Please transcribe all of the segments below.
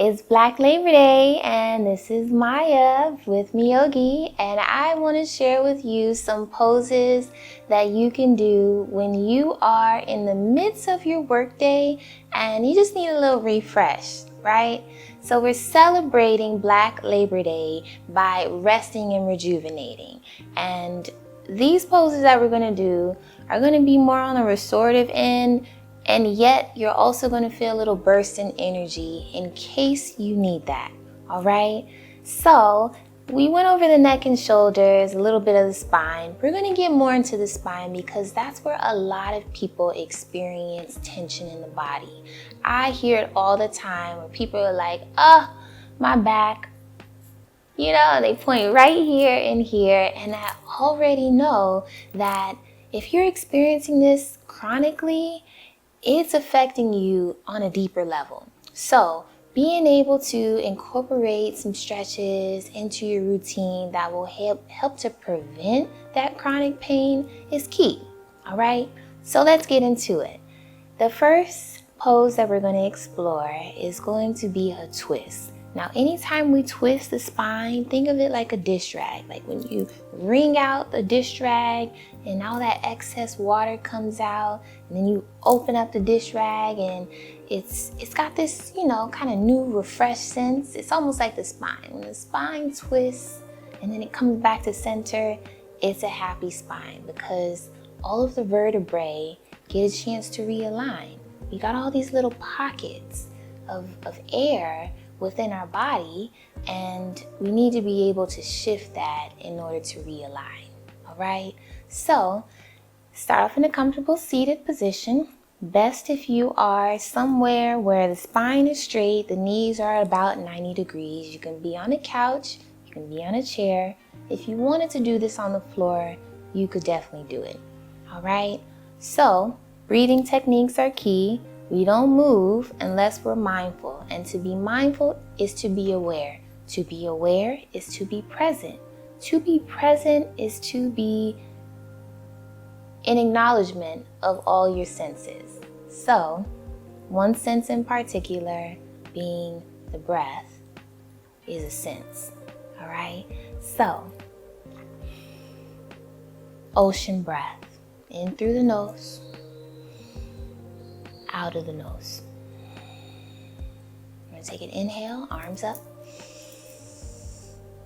It's Black Labor Day, and this is Maya with Meeyogi, and I want to share with you some poses that you can do when you are in the midst of your workday and you just need a little refresh, right? So we're celebrating Black Labor Day by resting and rejuvenating, and these poses that we're going to do are going to be more on the restorative end. And yet, you're also going to feel a little burst in energy in case you need that, all right? So, we went over the neck and shoulders, a little bit of the spine. We're going to get more into the spine because that's where a lot of people experience tension in the body. I hear it all the time where people are like, my back. You know, they point right here and here, and I already know that if you're experiencing this chronically, it's affecting you on a deeper level. So being able to incorporate some stretches into your routine that will help to prevent that chronic pain is key. All right, so let's get into it. The first pose that we're going to explore is going to be a twist. Now, anytime we twist the spine, think of it like a dish rag. Like when you wring out the dish rag and all that excess water comes out, and then you open up the dish rag and it's got this, kind of new refreshed sense. It's almost like the spine. When the spine twists and then it comes back to center, it's a happy spine because all of the vertebrae get a chance to realign. We got all these little pockets of air within our body, and we need to be able to shift that in order to realign. All right, so start off in a comfortable seated position. Best if you are somewhere where the spine is straight, the knees are at about 90 degrees. You can be on a couch, you can be on a chair. If you wanted to do this on the floor, you could definitely do it. All right, so breathing techniques are key. We don't move unless we're mindful. And to be mindful is to be aware. To be aware is to be present. To be present is to be in acknowledgement of all your senses. So, one sense in particular, being the breath, is a sense. All right? So, ocean breath. In through the nose. Out of the nose. We're going to take an inhale, arms up.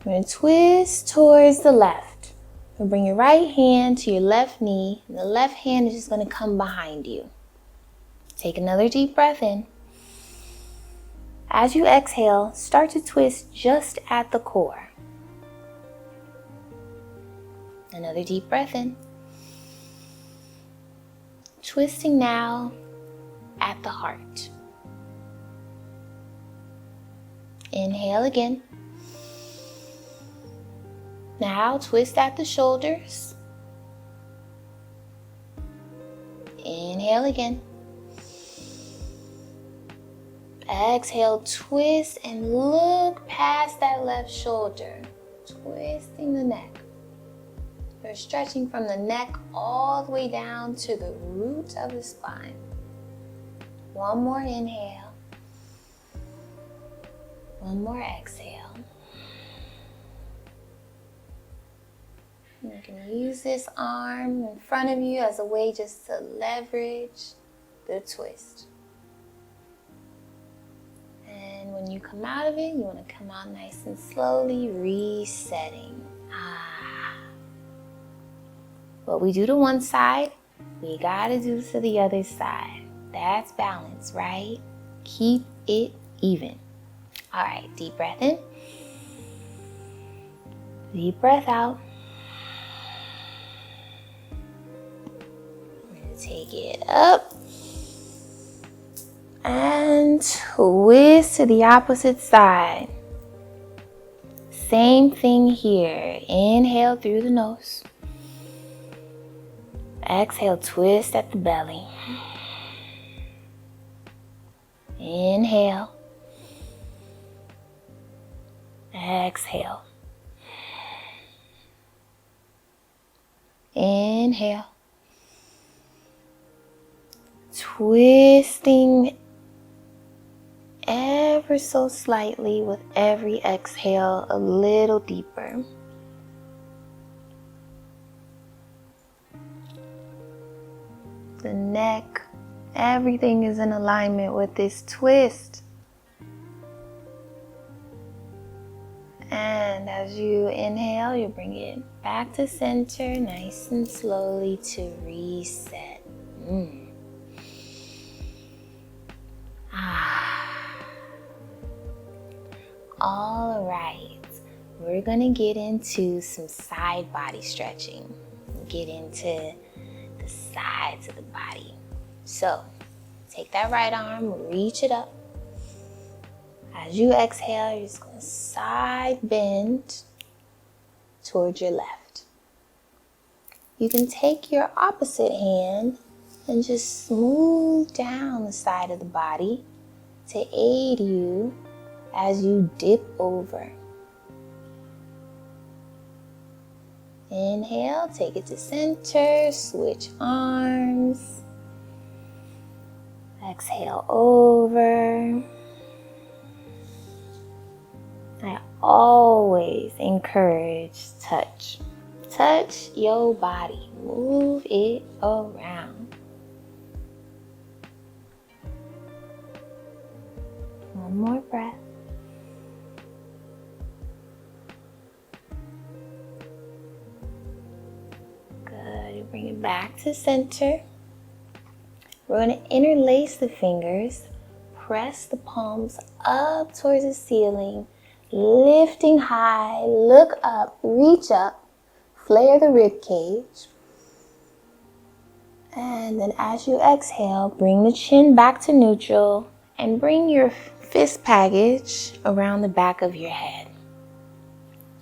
We're going to twist towards the left. We'll bring your right hand to your left knee, and the left hand is just going to come behind you. Take another deep breath in. As you exhale, start to twist just at the core. Another deep breath in. Twisting now at the heart. Inhale again. Now twist at the shoulders. Inhale again. Exhale, twist and look past that left shoulder, twisting the neck. We're stretching from the neck all the way down to the root of the spine. One more inhale. One more exhale. You can use this arm in front of you as a way just to leverage the twist. And when you come out of it, you want to come out nice and slowly, resetting. What we do to one side, we gotta do to the other side. That's balance, right? Keep it even. All right, deep breath in. Deep breath out. We're going to take it up. And twist to the opposite side. Same thing here. Inhale through the nose. Exhale, twist at the belly. Inhale. Exhale. Inhale. Twisting ever so slightly with every exhale, a little deeper. The neck, everything is in alignment with this twist. And as you inhale, you bring it back to center, nice and slowly to reset. All right, we're gonna get into some side body stretching. Get into the sides of the body. So, take that right arm, reach it up. As you exhale, you're just gonna side bend towards your left. You can take your opposite hand and just smooth down the side of the body to aid you as you dip over. Inhale, take it to center, switch arms. Exhale over. I always encourage touch. Touch your body, move it around. One more breath. Good, you bring it back to center. We're going to interlace the fingers, press the palms up towards the ceiling, lifting high, look up, reach up, flare the rib cage. And then as you exhale, bring the chin back to neutral and bring your fist package around the back of your head.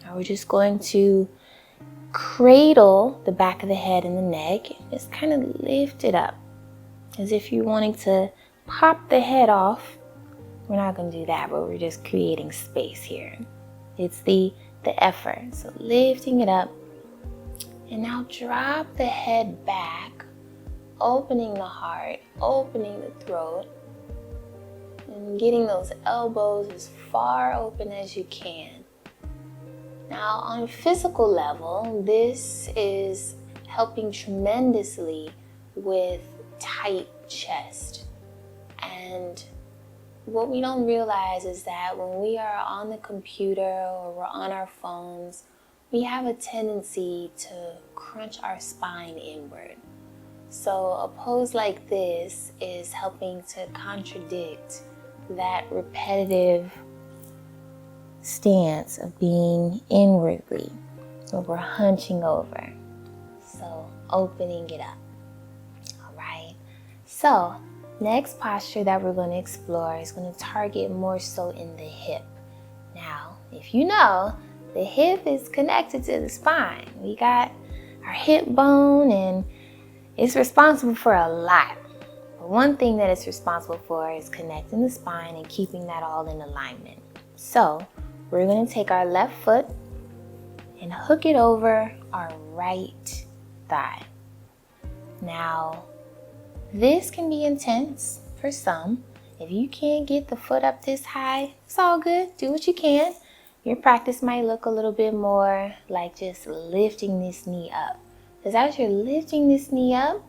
Now we're just going to cradle the back of the head and the neck. Just kind of lift it up as if you're wanting to pop the head off. We're not going to do that, but we're just creating space here. It's the effort. So lifting it up. And now drop the head back, opening the heart, opening the throat, and getting those elbows as far open as you can. Now, on a physical level, this is helping tremendously with tight chest. And what we don't realize is that when we are on the computer or we're on our phones, we have a tendency to crunch our spine inward. So a pose like this is helping to contradict that repetitive stance of being inwardly, where we're hunching over. So opening it up. All right. So next posture that we're going to explore is going to target more so in the hip. Now, if you know, the hip is connected to the spine. We got our hip bone and it's responsible for a lot. But one thing that it's responsible for is connecting the spine and keeping that all in alignment. So we're going to take our left foot and hook it over our right thigh. Now, this can be intense for some. If you can't get the foot up this high, it's all good. Do what you can. Your practice might look a little bit more like just lifting this knee up. Because as you're lifting this knee up,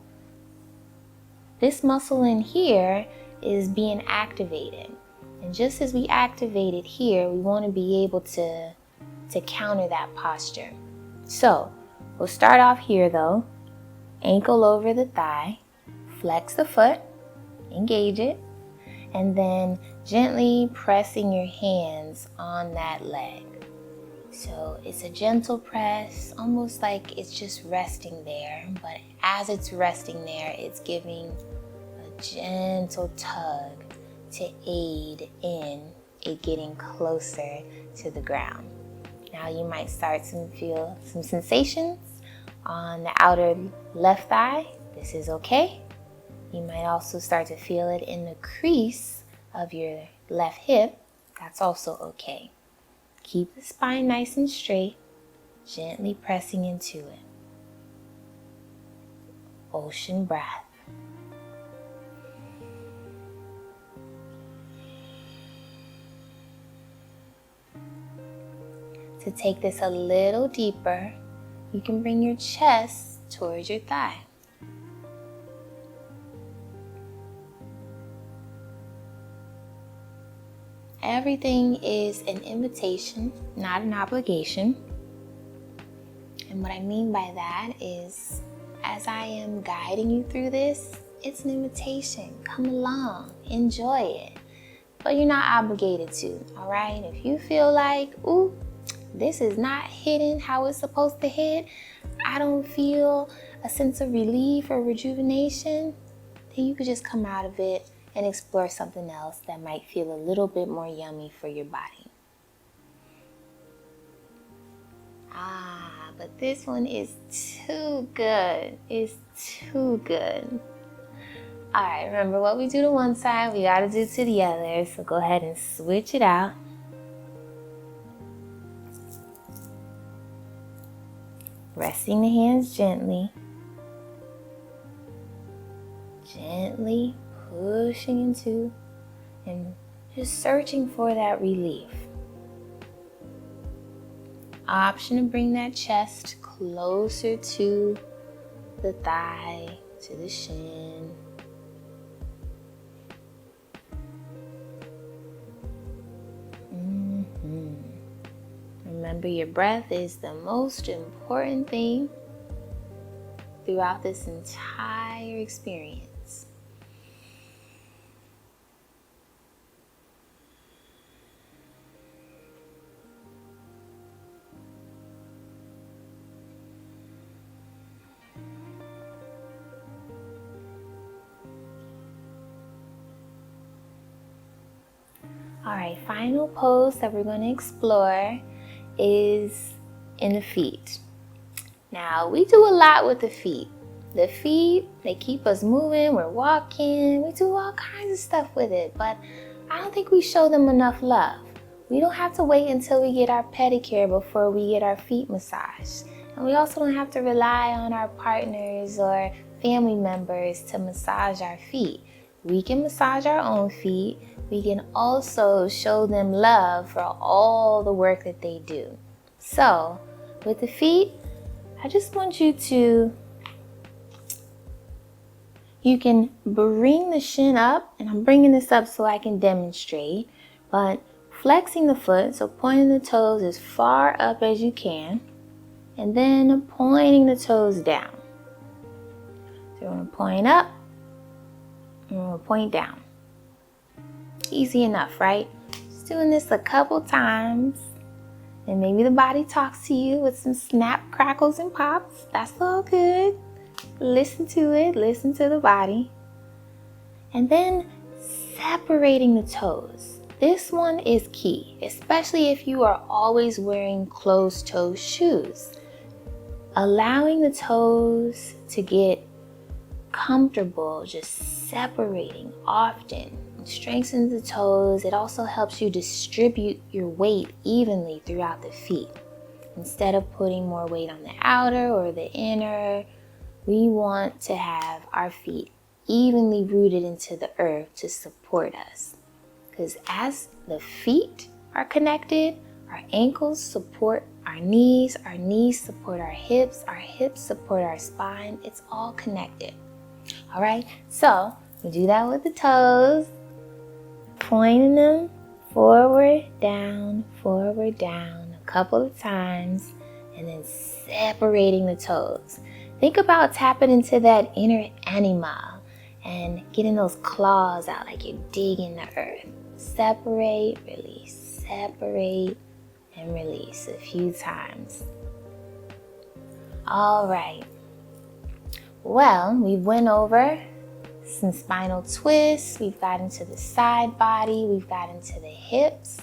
this muscle in here is being activated. And just as we activate it here, we want to be able to counter that posture. So we'll start off here though. Ankle over the thigh, flex the foot, engage it, and then gently pressing your hands on that leg. So it's a gentle press, almost like it's just resting there, but as it's resting there, it's giving a gentle tug to aid in it getting closer to the ground. Now you might start to feel some sensations on the outer left thigh. This is okay. You might also start to feel it in the crease of your left hip. That's also okay. Keep the spine nice and straight, gently pressing into it. Ocean breath. To take this a little deeper, you can bring your chest towards your thigh. Everything is an invitation, not an obligation. And what I mean by that is, as I am guiding you through this, it's an invitation. Come along, enjoy it. But you're not obligated to, all right? If you feel like, ooh, this is not hitting how it's supposed to hit, I don't feel a sense of relief or rejuvenation, then you could just come out of it and explore something else that might feel a little bit more yummy for your body. But this one is too good. It's too good. All right, remember what we do to one side, we gotta do to the other. So go ahead and switch it out. Resting the hands gently. Gently pushing into and just searching for that relief. Option to bring that chest closer to the thigh, to the shin. Remember, your breath is the most important thing throughout this entire experience. All right, final pose that we're going to explore is in the feet. Now, we do a lot with the feet. The feet, they keep us moving, we're walking, we do all kinds of stuff with it, but I don't think we show them enough love. We don't have to wait until we get our pedicure before we get our feet massaged. And we also don't have to rely on our partners or family members to massage our feet. We can massage our own feet. We can also show them love for all the work that they do. So, with the feet, I just want you can bring the shin up, and I'm bringing this up so I can demonstrate, but flexing the foot, so pointing the toes as far up as you can, and then pointing the toes down. So you're going to point up, and we're going to point down. Easy enough, right? Just doing this a couple times, and maybe the body talks to you with some snap, crackles, and pops. That's all good. Listen to it, listen to the body. And then separating the toes. This one is key, especially if you are always wearing closed-toe shoes. Allowing the toes to get comfortable, just separating often. It strengthens the toes. It also helps you distribute your weight evenly throughout the feet. Instead of putting more weight on the outer or the inner, we want to have our feet evenly rooted into the earth to support us. Because as the feet are connected, our ankles support our knees support our hips support our spine. It's all connected. All right, so we do that with the toes, pointing them forward, down, a couple of times, and then separating the toes. Think about tapping into that inner animal and getting those claws out like you're digging the earth. Separate, release, separate, and release a few times. All right. Well, we went over some spinal twists. We've got into the side body. We've got into the hips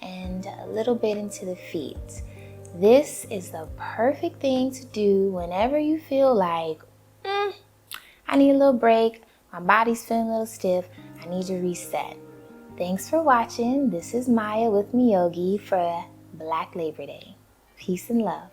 and a little bit into the feet. This is the perfect thing to do whenever you feel like, I need a little break. My body's feeling a little stiff. I need to reset. Thanks for watching. This is Maya with Meeyogi for Black Labor Day. Peace and love.